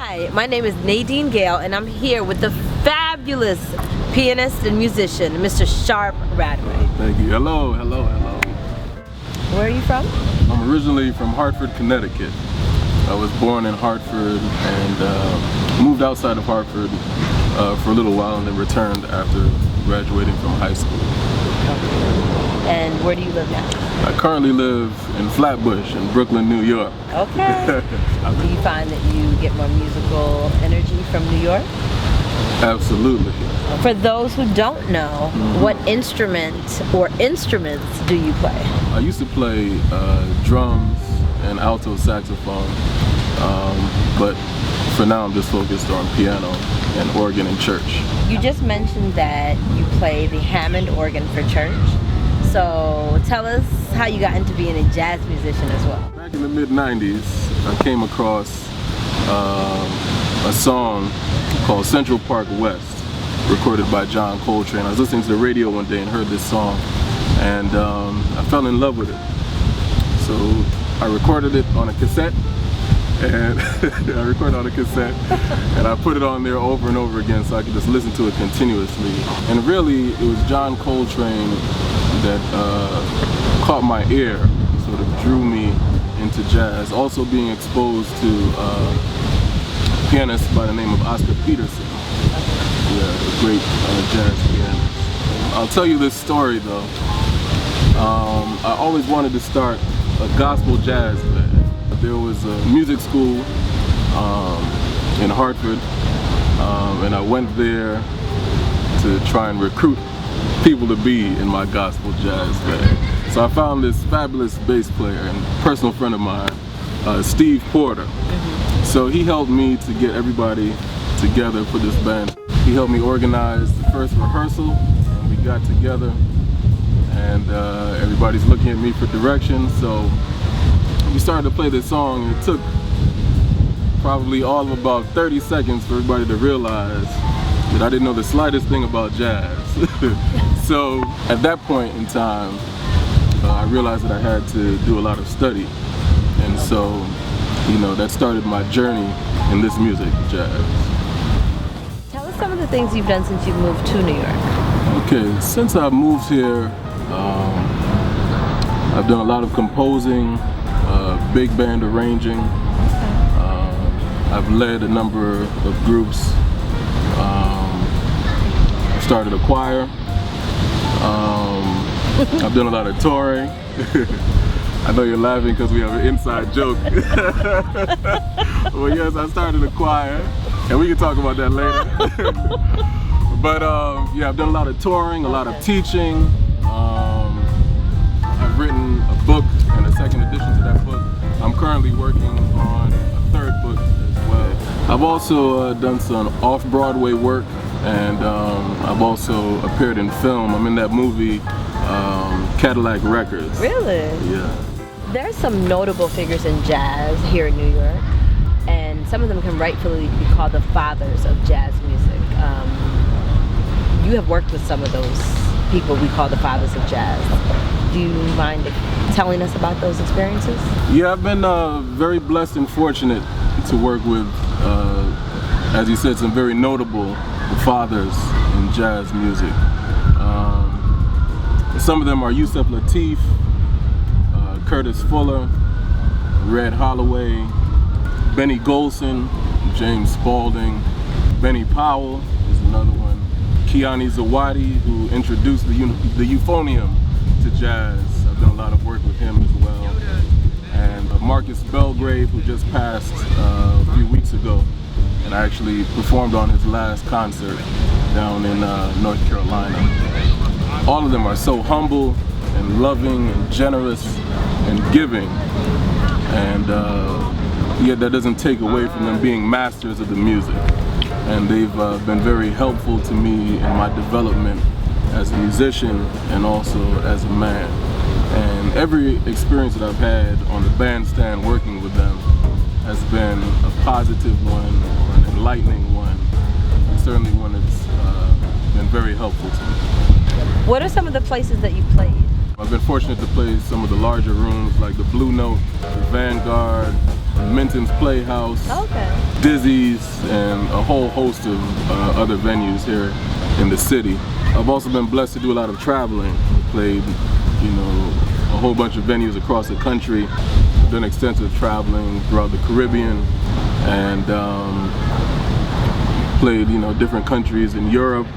Hi, my name is Nadeen Gayle, and I'm here with the fabulous pianist and musician, Mr. Sharp Radway. Thank you. Hello, hello, hello. Where are you from? I'm originally from Hartford, Connecticut. I was born in Hartford and moved outside of Hartford for a little while and then returned after graduating from high school. And where do you live now? I currently live in Flatbush in Brooklyn, New York. Okay. Do you find that you get more musical energy from New York? Absolutely. For those who don't know, what instrument or instruments do you play? I used to play drums and alto saxophone, but for now I'm just focused on piano and organ in church. You just mentioned that you play the Hammond organ for church. So tell us how you got into being a jazz musician as well. Back in the mid-90s, I came across a song called Central Park West, recorded by John Coltrane. I was listening to the radio one day and heard this song, and I fell in love with it. So I recorded it on a cassette, and I put it on there over and over again so I could just listen to it continuously. And really, it was John Coltrane that caught my ear, sort of drew me into jazz. Also being exposed to a pianist by the name of Oscar Peterson. Yeah, a great jazz pianist. I'll tell you this story though. I always wanted to start a gospel jazz band. There was a music school in Hartford, and I went there to try and recruit people to be in my gospel jazz band. So I found this fabulous bass player and personal friend of mine, Steve Porter. So he helped me to get everybody together for this band. He helped me organize the first rehearsal, and we got together, and everybody's looking at me for direction. So we started to play this song, and it took probably all of about 30 seconds for everybody to realize that I didn't know the slightest thing about jazz. So at that point in time, I realized that I had to do a lot of study. And so, you know, that started my journey in this music, jazz. Tell us some of the things you've done since you've moved to New York. Okay, since I've moved here, I've done a lot of composing, big band arranging. I've led a number of groups. I've started a choir. I've done a lot of touring. I know you're laughing because we have an inside joke. Well, yes, I started a choir, and we can talk about that later. But yeah, I've done a lot of touring, a lot of teaching. I've written a book and a second edition to that book. I'm currently working on a third book as well. I've also done some off-Broadway work, and I've also appeared in film. I'm in that movie, Cadillac Records. Really? Yeah. There's some notable figures in jazz here in New York, and some of them can rightfully be called the fathers of jazz music. You have worked with some of those people we call the fathers of jazz. Do you mind telling us about those experiences? Yeah, I've been very blessed and fortunate to work with, as you said, some very notable fathers in jazz music. Some of them are Yusef Lateef, Curtis Fuller, Red Holloway, Benny Golson, James Spaulding, Benny Powell is another one, Kiani Zawadi, who introduced the euphonium to jazz. I've done a lot of work with him as well. And Marcus Belgrave, who just passed a few weeks ago, and I actually performed on his last concert down in North Carolina. All of them are so humble and loving and generous and giving, and yet that doesn't take away from them being masters of the music. And they've been very helpful to me in my development as a musician and also as a man. And every experience that I've had on the bandstand working with them has been a positive one or an enlightening one, and certainly one that's been very helpful to me. What are some of the places that you played? I've been fortunate to play some of the larger rooms like the Blue Note, the Vanguard, Minton's Playhouse, Dizzy's, and a whole host of other venues here in the city. I've also been blessed to do a lot of traveling. I played, you know, a whole bunch of venues across the country. I've done extensive traveling throughout the Caribbean, and played, you know, different countries in Europe,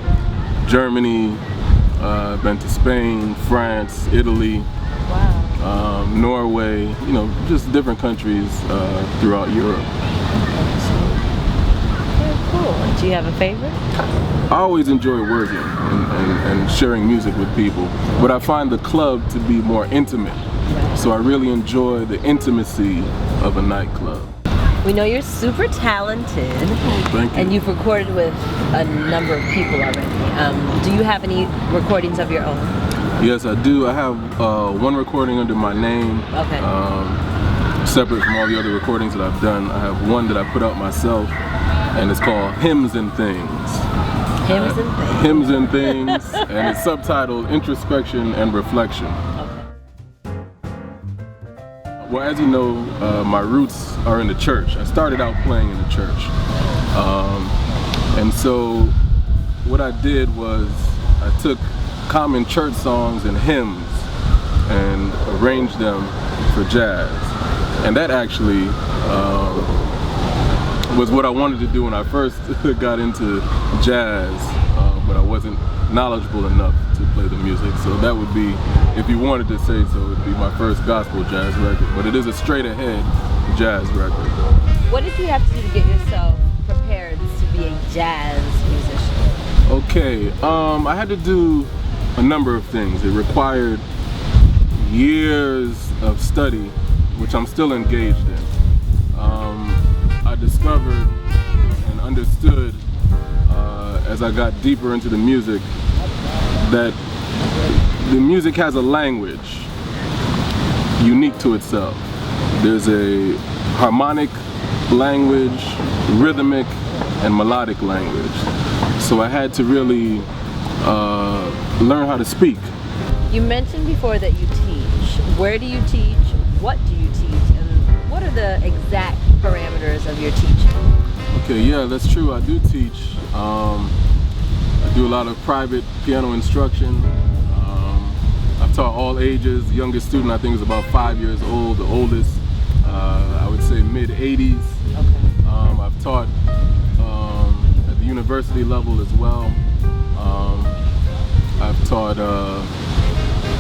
Germany, been to Spain, France, Italy, Norway, you know, just different countries throughout Europe. Very cool. Do you have a favorite? I always enjoy working and sharing music with people, but I find the club to be more intimate. So I really enjoy the intimacy of a nightclub. We know you're super talented. Oh, thank you. And you've recorded with a number of people already. Do you have any recordings of your own? Yes, I do. I have one recording under my name. Okay. Separate from all the other recordings that I've done. I have one that I put out myself, and it's called Hymns and Things. Hymns and Things. Hymns and Things, and it's subtitled Introspection and Reflection. Well, as you know, my roots are in the church. I started out playing in the church. And so what I did was I took common church songs and hymns and arranged them for jazz. And that actually was what I wanted to do when I first got into jazz, but I wasn't knowledgeable enough to play the music. So that would be, if you wanted to say so, it would be my first gospel jazz record. But it is a straight ahead jazz record. What did you have to do to get yourself prepared to be a jazz musician? Okay, I had to do a number of things. It required years of study, which I'm still engaged in. I discovered and understood as I got deeper into the music that the music has a language unique to itself. There's a harmonic language, rhythmic, and melodic language. So I had to really learn how to speak. You mentioned before that you teach. Where do you teach? What do you teach? And what are the exact parameters of your teaching? Okay, yeah, that's true. I do teach. I do a lot of private piano instruction. I've taught all ages. The youngest student I think is about 5 years old. The oldest, I would say mid-80s. Okay. I've taught at the university level as well. I've taught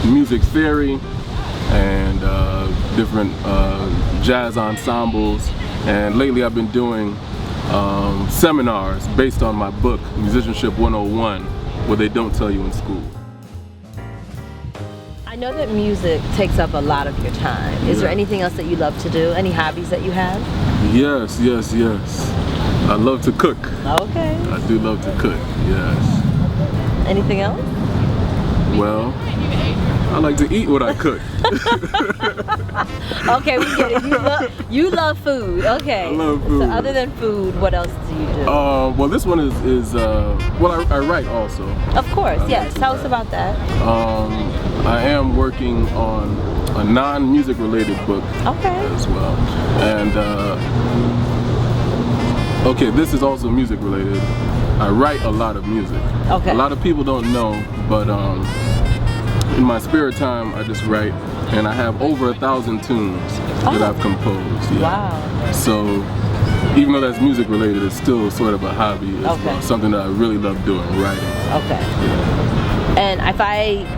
music theory and different jazz ensembles. And lately I've been doing seminars based on my book, Musicianship 101, what they don't tell you in school. I know that music takes up a lot of your time. Is there anything else that you love to do? Any hobbies that you have? Yes. I love to cook. Okay. I do love to cook, yes. Anything else? Well, I like to eat what I cook. Okay, we get it. You love food. Okay. I love food. So other than food, what else do you do? Well, this one is well, I write also. Of course, yes. Tell us about that. I am working on a non-music related book as well. And okay, this is also music related. I write a lot of music. Okay. A lot of people don't know, but in my spare time, I just write, and I have over 1,000 tunes that I've composed. Yeah. Wow. So, even though that's music related, it's still sort of a hobby as well. Something that I really love doing, writing. Okay. Yeah. And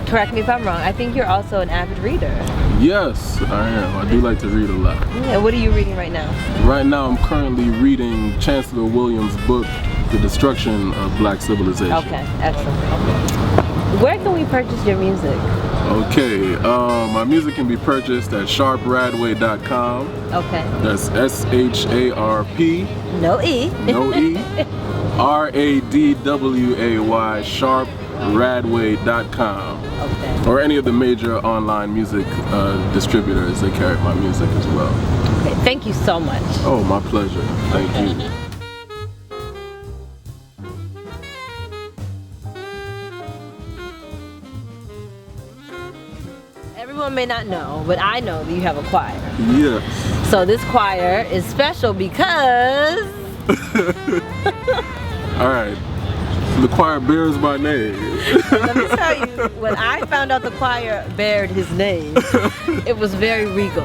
correct me if I'm wrong, I think you're also an avid reader. Yes, I am. I do like to read a lot. Yeah, what are you reading right now? Right now, I'm currently reading Chancellor Williams' book, The Destruction of Black Civilization. Okay, excellent. Where can we purchase your music? Okay, my music can be purchased at sharpradway.com. Okay. That's S-H-A-R-P. No E. No E. R-A-D-W-A-Y, sharpradway.com. Okay. Or any of the major online music distributors that carry my music as well. Okay, thank you so much. Oh, my pleasure. Thank you. Everyone everyone may not know, but I know that you have a choir. Yes. So this choir is special because... All right. The choir bears my name. Let me tell you, when I found out the choir bared his name, it was very regal.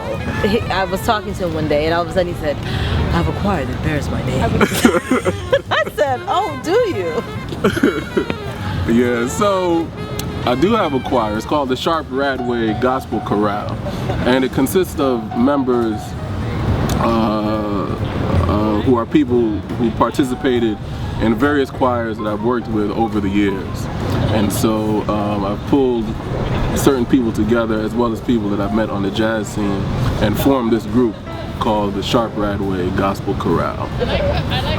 I was talking to him one day and all of a sudden he said, I have a choir that bears my name. I said, oh, do you? Yeah, so I do have a choir. It's called the Sharp Radway Gospel Chorale. And it consists of members who are people who participated in various choirs that I've worked with over the years. And so I've pulled certain people together as well as people that I've met on the jazz scene and formed this group called the Sharp Radway Gospel Chorale.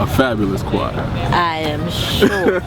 A fabulous choir. I am sure.